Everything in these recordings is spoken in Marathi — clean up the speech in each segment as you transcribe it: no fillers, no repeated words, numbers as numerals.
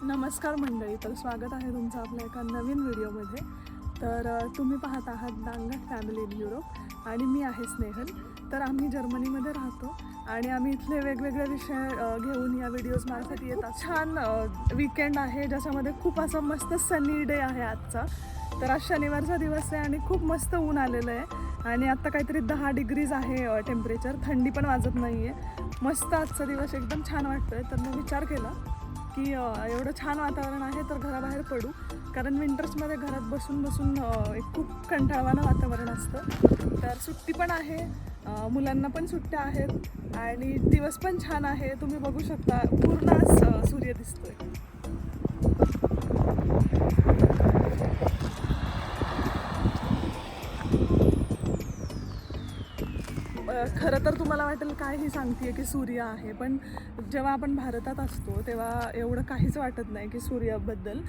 नमस्कार मंडळी, तर स्वागत आहे तुमचं आपल्या एका नवीन व्हिडिओमध्ये. तर तुम्ही पाहत आहात दांगट फॅमिली इन युरोप आणि मी आहे स्नेहल. तर आम्ही जर्मनीमध्ये राहतो आणि आम्ही इथले वेगवेगळे विषय घेऊन या व्हिडिओजमार्फत येतात. छान वीकेंड आहे ज्याच्यामध्ये खूप असं मस्त सनी डे आहे आजचा. तर आज शनिवारचा दिवस आहे आणि खूप मस्त ऊन आलेलं आहे आणि आत्ता काहीतरी 10 डिग्रीज आहे टेम्परेचर. थंडी पण वाजत नाही आहे. मस्त आजचा दिवस एकदम छान वाटतो आहे. तर मी विचार केला की एवढं छान वातावरण आहे तर घराबाहेर पडू, कारण विंटर्समध्ये घरात बसून बसून एक खूप कंटाळवाणं वातावरण असतं. तर सुट्टी पण आहे, मुलांना पण सुट्ट्या आहेत आणि दिवस पण छान आहे. तुम्ही बघू शकता पूर्ण सूर्य दिसतोय. खरं तर तुम्हाला वाटेल काय ही सांगते की सूर्य आहे, पण जेव्हा आपण भारतात असतो तेव्हा एवढं काहीच वाटत नाही की सूर्याबद्दल.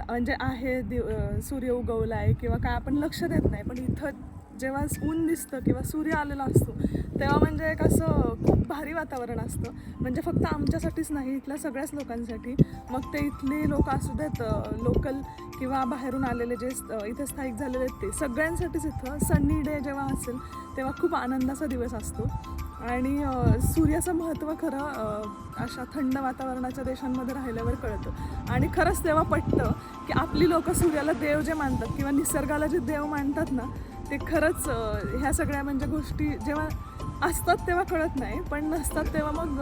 म्हणजे आहे सूर्य उगवला आहे किंवा काय आपण लक्ष देत नाही. पण इथं जेव्हा ऊन दिसतं किंवा सूर्य आलेला असतो तेव्हा म्हणजे एक असं खूप भारी वातावरण असतं. म्हणजे फक्त आमच्यासाठीच नाही, इथल्या सगळ्याच लोकांसाठी. मग ते इथले लोक असू देत, लोकल किंवा बाहेरून आलेले जे इथे स्थायिक झालेले आहेत, ते सगळ्यांसाठीच इथं सन्नी डे जेव्हा असेल तेव्हा खूप आनंदाचा दिवस असतो. आणि सूर्याचं महत्त्व खरं अशा थंड वातावरणाच्या देशांमध्ये राहिल्यावर कळतं. आणि खरंच तेव्हा पटतं की आपली लोकं सूर्याला देव जे मानतात किंवा निसर्गाला जे देव मानतात ना, ते खरंच ह्या सगळ्या म्हणजे गोष्टी जेव्हा असतात तेव्हा कळत नाही, पण नसतात तेव्हा मग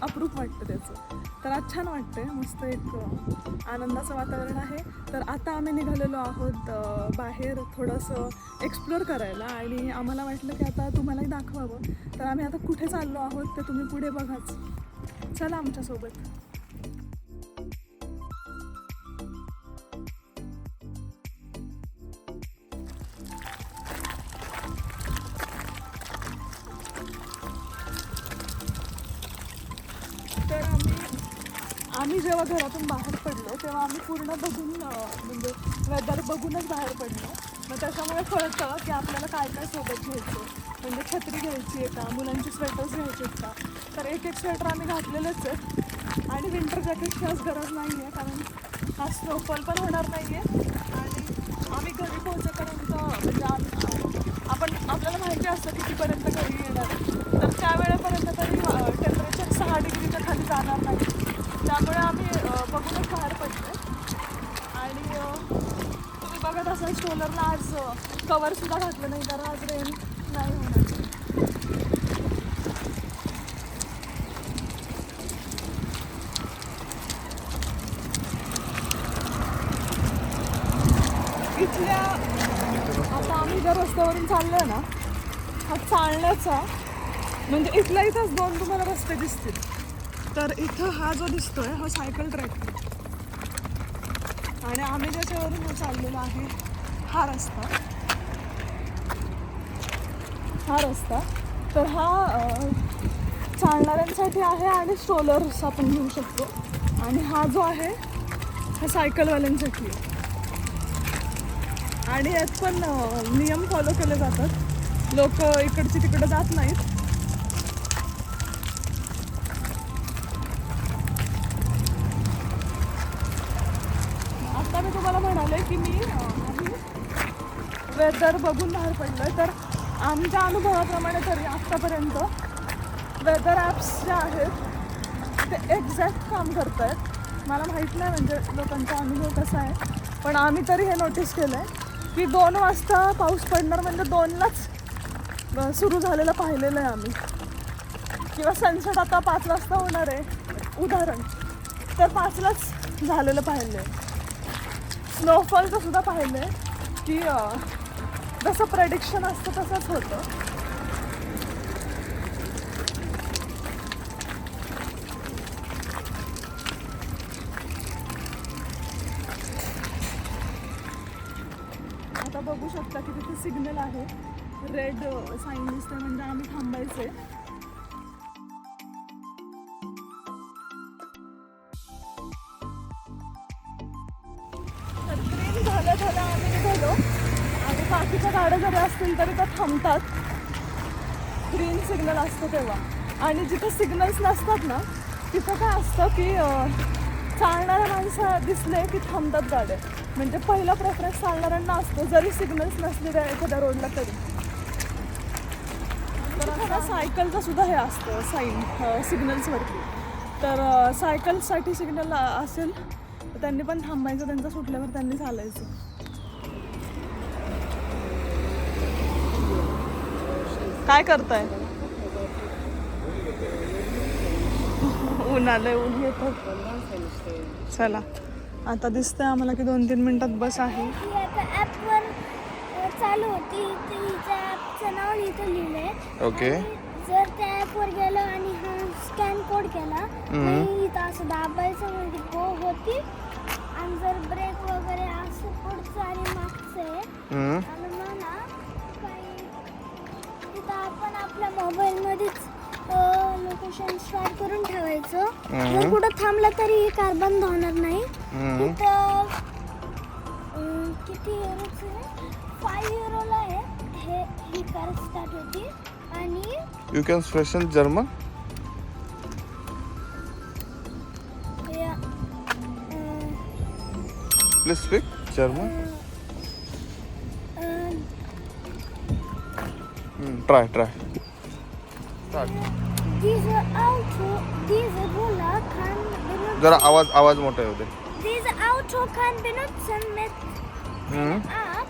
अप्रूप वाटतं त्याचं. तर आज छान वाटतं, मस्त एक आनंदाचं वातावरण आहे. तर आता आम्ही निघालेलो आहोत बाहेर थोडंसं एक्सप्लोअर करायला आणि आम्हाला वाटलं की आता तुम्हालाही दाखवावं. तर आम्ही आता कुठे चाललो आहोत ते तुम्ही पुढे बघाच. चला आमच्यासोबत. तर आम्ही जेव्हा घरातून बाहेर पडलो तेव्हा आम्ही पूर्ण बघून म्हणजे वेदर बघूनच बाहेर पडलो. मग त्याच्यामुळे कळतं की आपल्याला काय काय सोबत घ्यायचं. म्हणजे छत्री घ्यायची आहे का, मुलांची स्वेटर्स घ्यायची आहेत का. तर एक एक स्वेटर आम्ही घातलेलंच आहे आणि विंटर जॅकेटची आज गरज नाही आहे, कारण हा स्नोफॉल पण होणार नाही आहे. आणि आम्ही घरी पोहोचेपर्यंत म्हणजे आपल्याला माहिती असतं कितीपर्यंत घरी येणार आहे. तर त्यावेळेपर्यंत तरी टेम्परेचर 6 डिग्रीच्या खाली जाणार नाही. त्यामुळे आम्ही बघूनच बाहेर पडलो. आणि तुम्ही बघत असाल स्ट्रोलरला आज कवरसुद्धा घातलं नाही, तर आज रेन नाही होणार. इथल्या आता आम्ही ज्या रस्त्यावरून चाललो आहे ना, हा चालण्याचा म्हणजे इथंच 2 तुम्हाला रस्ते दिसतील. तर इथं हा जो दिसतोय हा सायकल ट्रॅक आणि आम्ही ज्याच्यावरून चाललेलो आहे हा रस्ता. तर हा चालणाऱ्यांसाठी आहे आणि स्ट्रोलर्स आपण घेऊ शकतो. आणि हा जो आहे हा सायकलवाल्यांसाठी आहे. आणि यात पण नियम फॉलो केले जातात, लोक इकडची तिकडं जात नाहीत. आता मी तुम्हाला म्हणाले की आम्ही वेदर बघून बाहेर पडलो. तर आमच्या अनुभवाप्रमाणे तरी आत्तापर्यंत वेदर ॲप्स जे आहेत ते एक्झॅक्ट काम करत आहेत. मला माहीत नाही म्हणजे लोकांचा अनुभव कसा आहे, पण आम्ही तरी हे नोटीस केलं आहे की 2 वाजता पाऊस पडणार म्हणजे 2लाच सुरू झालेलं पाहिलेलं आहे आम्ही. किंवा सनसेट आता 5 वाजता होणार आहे उदाहरण, तर 5लाच झालेलं पाहिलं आहे. स्नोफॉलचं सुद्धा पाहिलं आहे की जसं प्रेडिक्शन असतं तसंच होतं. आता बघू शकता की तिथे सिग्नल आहे, रेड साईन दिसतंय म्हणजे आम्ही थांबायचंय. तर ग्रीन झालं आम्ही निघालो आणि बाकीच्या गाड्या जरी असतील तरी त्या थांबतात ग्रीन सिग्नल असतं तेव्हा. आणि जिथे सिग्नल्स नसतात ना तिथं काय असतं की चालणाऱ्या माणसं दिसले की थांबतात गाड्या. म्हणजे पहिला प्रेफरन्स चालणाऱ्यांना असतो, जरी सिग्नल्स नसले त्या एखाद्या रोडला तरी. तर आता सायकलचं सुद्धा हे असतं साईन सिग्नल्सवरती. तर सायकलसाठी सिग्नल असेल तर त्यांनी पण थांबायचं, त्यांचं सुटल्यावर त्यांनी चालायचं. काय करताय? ऊन आलंय, ऊन येतं. चला आता दिसतंय आम्हाला की 2-3 मिनिटात बस आहे. ॲपवर चालू होती, तिच्या ॲपचं नाव इथं लिहिलंय. ओके. जर त्या ॲपवर गेलं आणि हा स्कॅन कोड केला नाही इथं असं दाबायचं म्हणजे गो होती. आणि जर ब्रेक वगैरे असं पुढचं आणि मागचं आहे आणि म्हणा काही तिथं आपण आपल्या मोबाईलमध्येच लोकेशन स्टार्ट करून ठेवायचं. जर कुठं थांबलं तरी ही कार बंद होणार नाही. तिथं किती युरोचं आहे? 5 युरोला आहे ही कार स्टार्ट होती. आणि you can special German. Please speak German. Try diese Roller kann benutzen. जरा आवाज मोठा होऊ दे. Diese Auto kann benutzen mit App.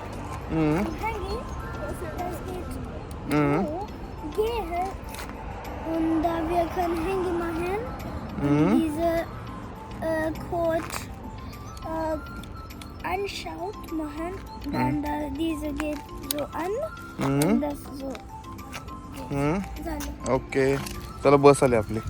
Handy. Das geht so. Gehe. Und da wir können Handy machen. Und diese Code anschaut machen. Dann da diese geht so an. Und das so. झालं. ओके. चला बस आली आपली.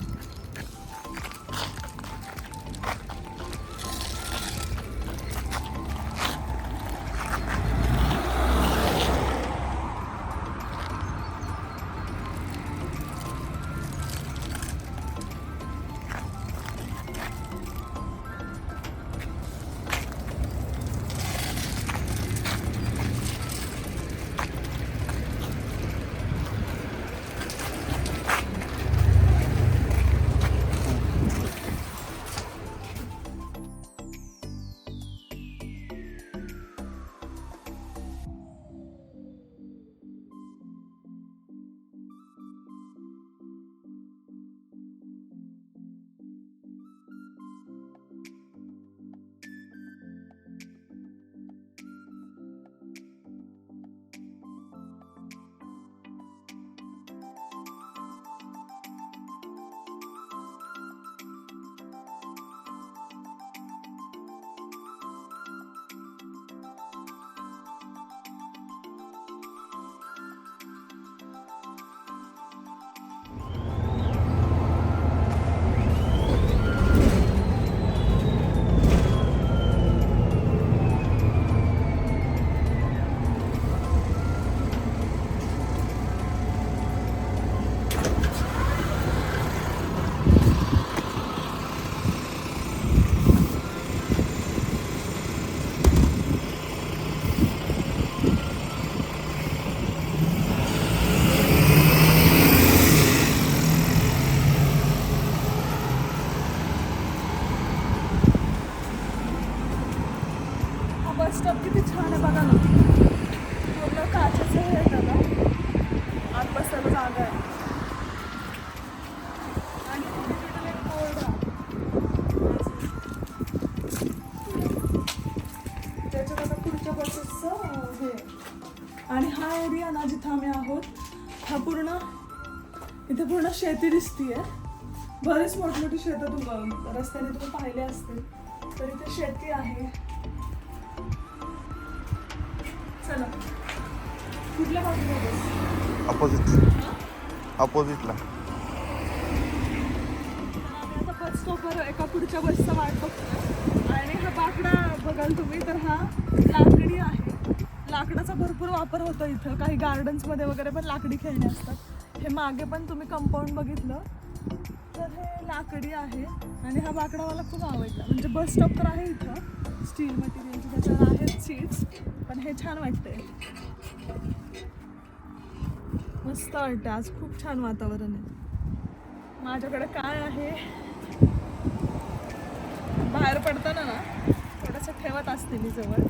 बस स्टॉप किती छान आहे बघा ना. पूर्ण काचेचं हे आहे त्याला. आत बसायला जागा आहे. आणि तिथे एक बोर्ड आहे. त्याच्यात आता पुढच्या बसेसचं हे. आणि हा एरिया ना जिथं आम्ही आहोत हा पूर्ण इथे पूर्ण शेती दिसतीये. बरेच मोठमोठी शेतं रस्त्याने तुम्ही पाहिले असतील. तर इथे शेती आहे. चला कुठल्या बाजूला बस? अपोजिटला. आम्ही आता बस स्टॉपवर एका पुढच्या बसचा वाट बघतोय. आणि हा बाकडा बघाल तुम्ही तर हा लाकडी आहे. लाकडाचा भरपूर वापर होतो इथं. काही गार्डन्समध्ये वगैरे पण लाकडी खेळणे असतात. हे मागे पण तुम्ही कंपाऊंड बघितलं तर हे लाकडी आहे. आणि हा बाकडा मला खूप आवडला. म्हणजे बस स्टॉप तर आहे इथं स्टील मटेरियलचे, त्याच्यावर आहेत सीट्स. पण हे छान वाटतंय. मस्त वाटतं. आज खूप छान वातावरण आहे. माझ्याकडे काय आहे, बाहेर बाहेर पडताना ना थोडंसं ठेवत असते मी जवळ.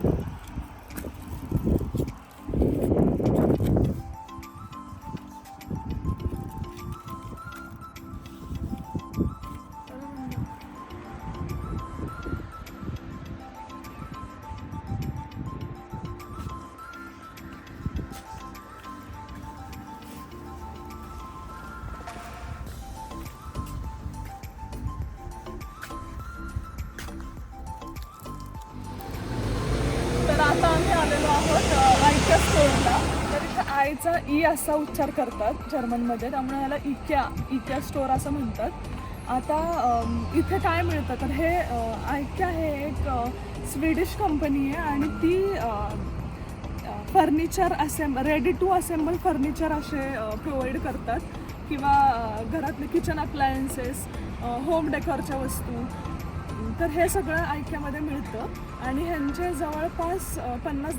तर आता आम्ही आलेलो आहोत आईच्या स्टोअरला. तर इथे आईचा ई असा उच्चार करतात जर्मनमध्ये, त्यामुळे ह्याला इक्या स्टोअर असं म्हणतात. आता इथे काय मिळतं तर हे आयक्या हे एक स्वीडिश कंपनी आहे आणि ती furniture ready to assemble furniture असे प्रोव्हाइड करतात किंवा घरातले किचन अप्लायन्सेस, होम डेकोरच्या वस्तू. तर हे सगळं आयक्यामध्ये मिळतं आणि ह्यांचे जवळपास 50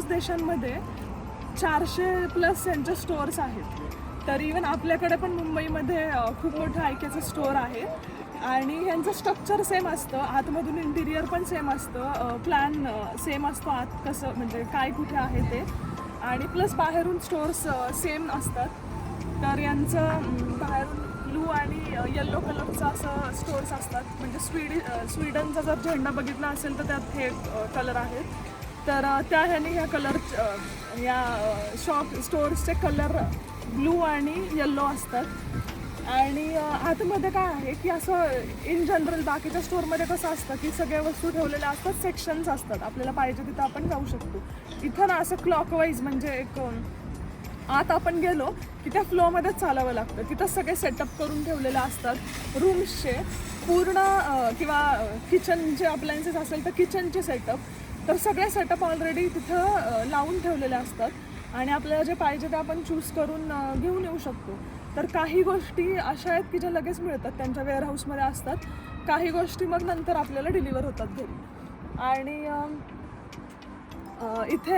देशांमध्ये 400+ यांचे स्टोअर्स आहेत. तर इवन आपल्याकडे पण मुंबईमध्ये खूप मोठं आयक्याचं स्टोअर आहे आणि ह्यांचं स्ट्रक्चर सेम असतं. आतमधून इंटिरियर पण सेम असतं, प्लॅन सेम असतो आत कसं म्हणजे काय कुठे आहे ते, आणि प्लस बाहेरून स्टोअर्स सेम असतात. तर यांचं बाहेरून ब्लू आणि येल्लो कलरचा असं स्टोअर्स असतात. म्हणजे स्वीडनचा जर झेंडा बघितला असेल तर त्यात हे कलर आहेत. तर त्या ह्याने ह्या या स्टोअर्सचे कलर ब्लू आणि येल्लो असतात. आणि आतमध्ये काय आहे की असं इन जनरल बाकीच्या स्टोअरमध्ये कसं असतं की सगळ्या वस्तू ठेवलेल्या असतात, सेक्शन्स असतात, आपल्याला पाहिजे तिथं आपण जाऊ शकतो. इथं ना असं क्लॉकवाईज म्हणजे एक आत आपण गेलो की त्या फ्लोमध्येच चालावं लागतं. तिथं सगळे सेटअप करून ठेवलेले असतात रूम्सचे पूर्ण किंवा किचनचे अप्लायन्सेस असेल तर किचनचे सेटअप. तर सगळे सेटअप ऑलरेडी तिथं लावून ठेवलेले असतात आणि आपल्याला जे पाहिजे ते आपण चूज करून घेऊन येऊ शकतो. तर काही गोष्टी अशा आहेत की ज्या लगेच मिळतात, त्यांच्या वेअरहाऊसमध्ये असतात. काही गोष्टी मग नंतर आपल्याला डिलिव्हर होतात घरी. आणि इथे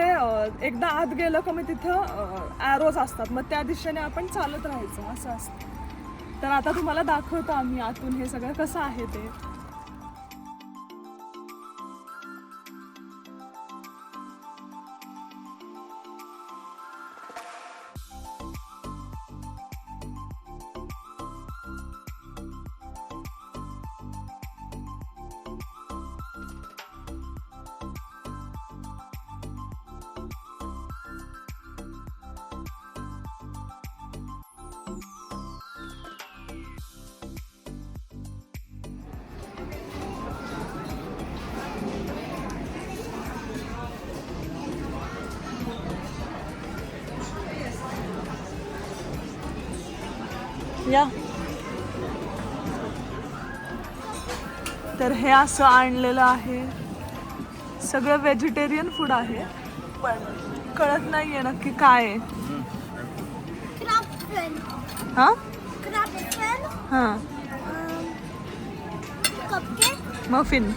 एकदा आत गेलं का मग तिथं ॲरोज असतात, मग त्या दिशेने आपण चालत राहायचं असं असतं. तर आता तुम्हाला दाखवतो आम्ही आतून हे सगळं कसं आहे ते. या तर हे असं आणलेलं आहे, सगळं व्हेजिटेरियन फूड आहे पण कळत नाहीये नक्की काय आहे. हां हां मफिन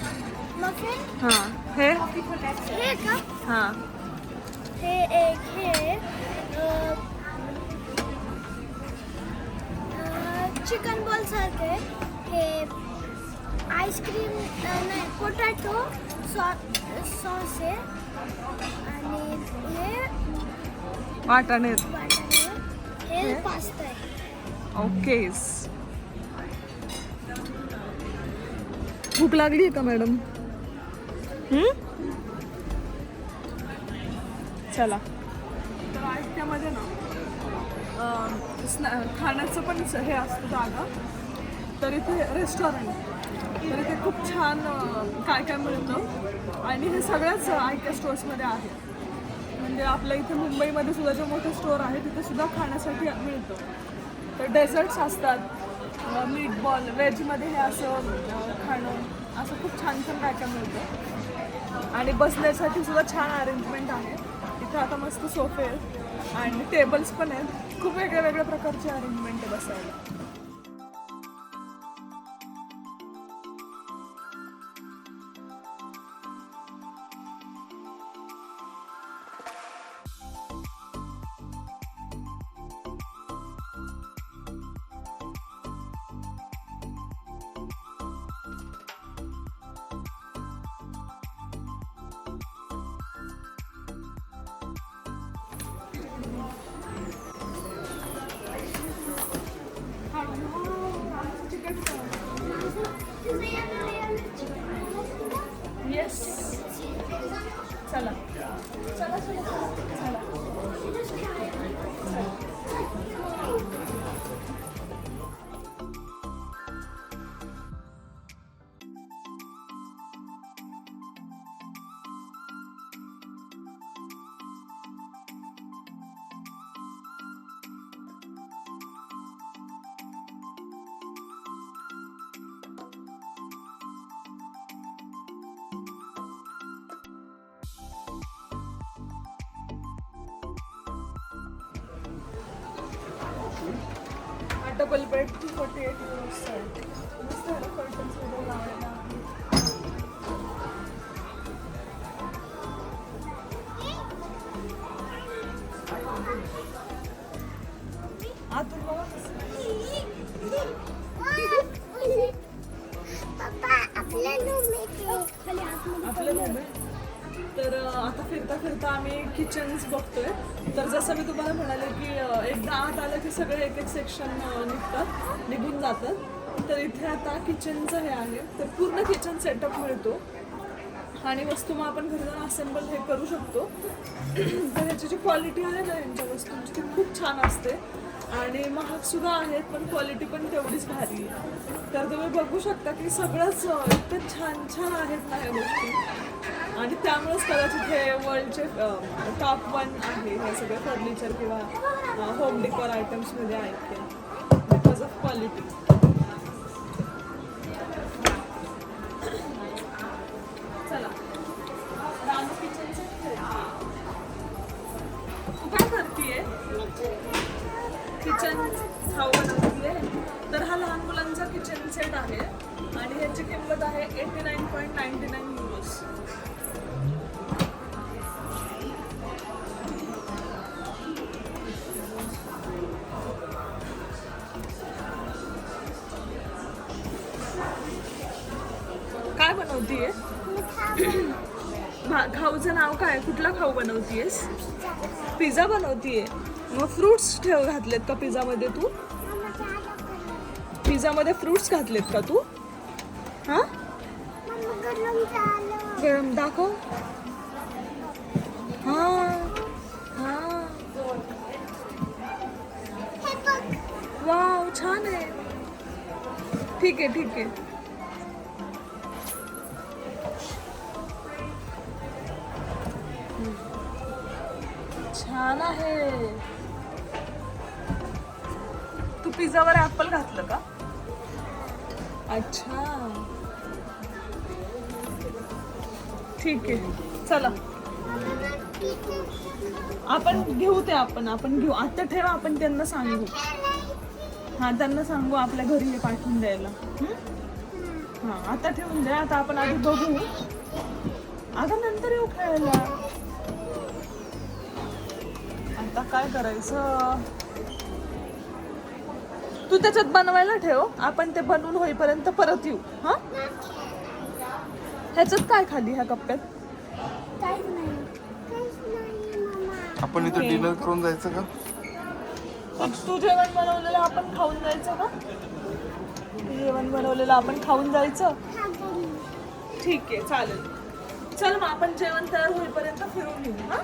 हां हे हां चिकन बॉल सारखे हे आईस्क्रीम नाही पोटॅटो सॉस आहे आणि हे वाटाणे हे पास्ता आहे. ओके. भूक लागली आहे का मॅडम? चला. तर आयक्यामध्ये ना खाण्याचं पण हे असतं जागा. तर इथे रेस्टॉरंट, तर इथे खूप छान काय काय मिळतं आणि हे सगळ्याच आयक्या स्टोअर्समध्ये आहे. म्हणजे आपल्या इथे मुंबईमध्ये सुद्धा जे मोठे स्टोअर आहे तिथे सुद्धा खाण्यासाठी मिळतं. तर डेझर्ट्स असतात, मीटबॉल, व्हेजमध्ये हे असं खाणं असं खूप छान छान काय काय मिळतं. आणि बसण्यासाठी सुद्धा छान अरेंजमेंट आहे इथे. आता मस्त सोफे आहेत आणि टेबल्स पण आहेत. खूप वेगळ्या वेगळ्या प्रकारचे अरेंजमेंट आहे बसायला. चला चला चला चला. डबल बेड 248 euros आहे. मस्त आहे ना curtains वगैरे लावायला. आतून बघा कसं. पप्पा आपल्या खाली आतमध्ये आपलं रूम आहे. तर आता फिरता फिरता आम्ही किचन्स बघतोय. तर जसं मी तुम्हाला म्हणाले की एकदा आत आलं की सगळे एक एक सेक्शन निघून जातात. तर इथे आता किचनचं हे आहे. तर पूर्ण किचन सेटअप मिळतो आणि वस्तू मग आपण घरी जाऊन असेंबल हे करू शकतो. तर ह्याची जी क्वालिटी आहे ना यांच्या वस्तूंची ती खूप छान असते आणि महागसुद्धा आहेत पण क्वालिटी पण तेवढीच भारी आहे. तर तुम्ही बघू शकता की सगळंच इतकं छान छान आहेत ना ह्या गोष्टी आणि त्यामुळेच कदाचित हे वर्ल्डचे टॉप 1 आहे हे सगळे फर्निचर किंवा होम डेकोर आयटम्समध्ये आहेत ते बिकॉज ऑफ क्वालिटी. चला रानू किचनचं तू काय करतीये? किचन खाऊ बनवतीये. तर हा लहान मुलांचा किचन सेट आहे आणि याची किंमत आहे 89.99 euros. काय बनवतीये? खाऊचं नाव काय? कुठला खाऊ बनवतीयेस? पिझ्झा बनवतीये. मग फ्रुट्स घातलेत का पिझ्झामध्ये तू? पिझ्झामध्ये फ्रुट्स घातलेत का तू? हा गरम दाखव. हा हा वाव छान आहे. ठीक आहे ठीक आहे. छान आहे. तू पिझ्झावर ऍपल घातलं का? अच्छा ठीक आहे. चला आपण घेऊ ते आपण घेऊ. आता ठेवा आपण त्यांना सांगू. हा त्यांना सांगू आपल्या घरी हे पाठवून द्यायला. हा आता ठेवून द्या. आता आपण आधी बघू. आता नंतर येऊ खेळायला. आता काय करायचं? तू त्याच्यात बनवायला ठेव. आपण ते बनवून होईपर्यंत परत येऊ. हा ह्याच्यात काय खाली ह्या कप्प्यात? काहीच नाही मम्मा. आपण इथे डिनर करून जायचं का? तू जेवण बनवलेलं आपण खाऊन जायचं का? जेवण बनवलेलं आपण खाऊन जायचं. ठीक आहे चालेल. चल मग आपण जेवण तयार होईपर्यंत फिरून येऊ. हा